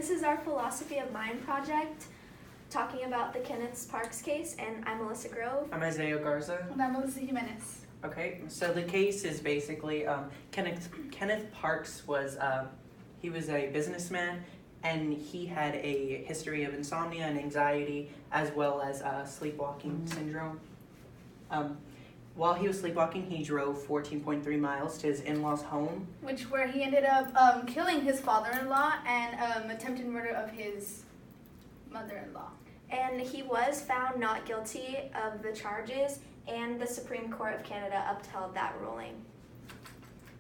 this is our Philosophy of Mind project, talking about the Kenneth Parks case, and I'm Alyssa Grove. I'm Isahia Garza. And I'm Alyssa Jimenez. Okay, so the case is basically Kenneth Parks was he was a businessman, and he had a history of insomnia and anxiety, as well as sleepwalking syndrome. While he was sleepwalking, he drove 14.3 miles to his in-laws' home, Where he ended up killing his father-in-law and attempted murder of his mother-in-law. And he was found not guilty of the charges, and the Supreme Court of Canada upheld that ruling.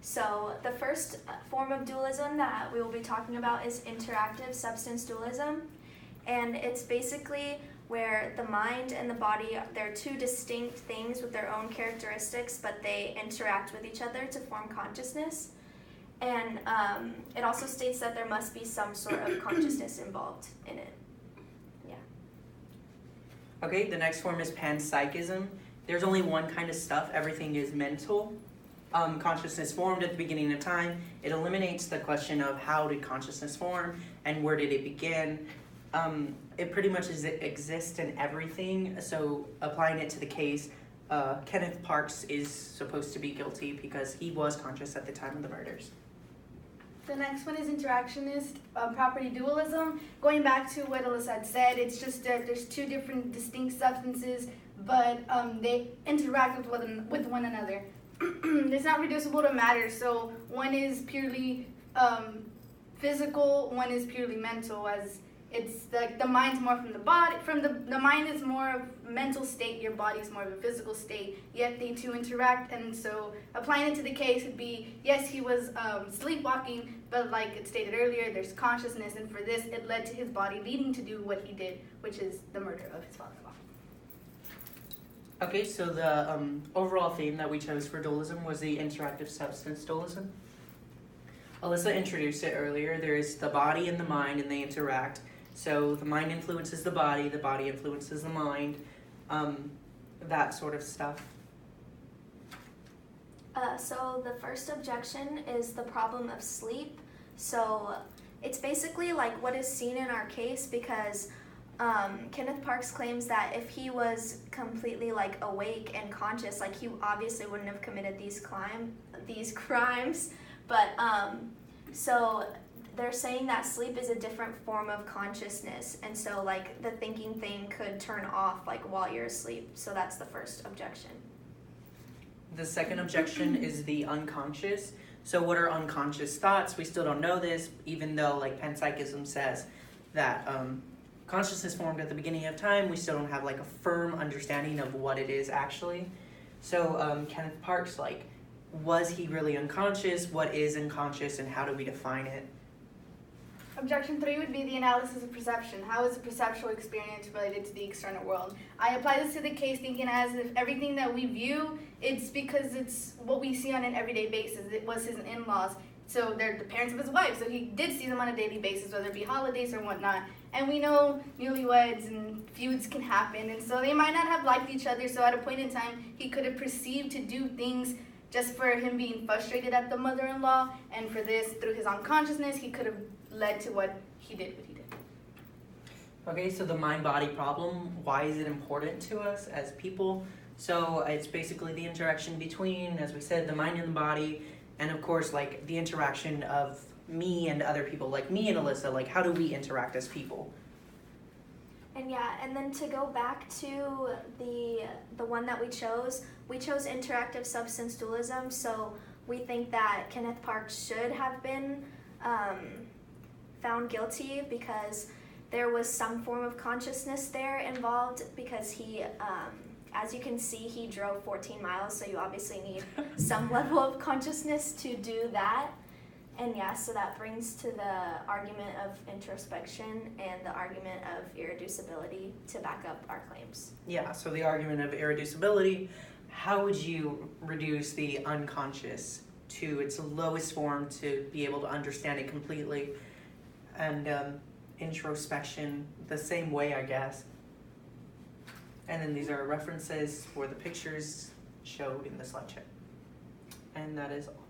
So the first form of dualism that we will be talking about is interactive substance dualism, and it's basically where the mind and the body, they're two distinct things with their own characteristics, but they interact with each other to form consciousness. And it also states that there must be some sort of consciousness involved in it. Yeah. Okay, the next form is panpsychism. There's only one kind of stuff. Everything is mental. Consciousness formed at the beginning of time. It eliminates the question of how did consciousness form and where did it begin. It pretty much exists in everything. So applying it to the case, Kenneth Parks is supposed to be guilty because he was conscious at the time of the murders. The next one is interactionist property dualism. Going back to what Alyssa had said, it's just that there's two different distinct substances, but they interact with one another. It's not reducible to matter, so one is purely physical, one is purely mental, as it's like the mind's more from the body, the mind is more of mental state, your body's more of a physical state, yet they two interact. And so applying it to the case would be, yes, he was sleepwalking, but like it stated earlier, there's consciousness, and for this it led to his body needing to do what he did, which is the murder of his father-in-law. Okay, so the overall theme that we chose for dualism was the interactive substance dualism. Alyssa introduced it earlier. There is the body and the mind, and they interact. So the mind influences the body influences the mind, that sort of stuff. So the first objection is the problem of sleep. So it's basically like what is seen in our case, because Kenneth Parks claims that if he was completely like awake and conscious, like he obviously wouldn't have committed these crimes. But so they're saying that sleep is a different form of consciousness, and so like the thinking thing could turn off like while you're asleep. So that's the first objection. The second objection is the unconscious. So what are unconscious thoughts? We still don't know this, even though like panpsychism says that consciousness formed at the beginning of time. We still don't have like a firm understanding of what it is actually. So Kenneth Parks, like, was he really unconscious? What is unconscious, and how do we define it? Objection 3 would be the analysis of perception. How is a perceptual experience related to the external world? I apply this to the case thinking as if everything that we view, it's because it's what we see on an everyday basis. It was his in-laws, so they're the parents of his wife, so he did see them on a daily basis, whether it be holidays or whatnot. And we know newlyweds and feuds can happen, and so they might not have liked each other, so at a point in time, he could have perceived to do things just for him being frustrated at the mother-in-law, and for this, through his unconsciousness, he could have led to what he did. Okay, so the mind-body problem, why is it important to us as people? So it's basically the interaction between, as we said, the mind and the body, and of course, like the interaction of me and other people, like me and Alyssa, like how do we interact as people? And yeah, and then to go back to the one that we chose interactive substance dualism. So we think that Kenneth Parks should have been found guilty because there was some form of consciousness there involved, because he, as you can see, he drove 14 miles, so you obviously need some level of consciousness to do that. And yeah, so that brings to the argument of introspection and the argument of irreducibility to back up our claims. Yeah, so the argument of irreducibility, how would you reduce the unconscious to its lowest form to be able to understand it completely? And introspection, the same way, I guess. And then these are references for the pictures showed in the slideshow. And that is all.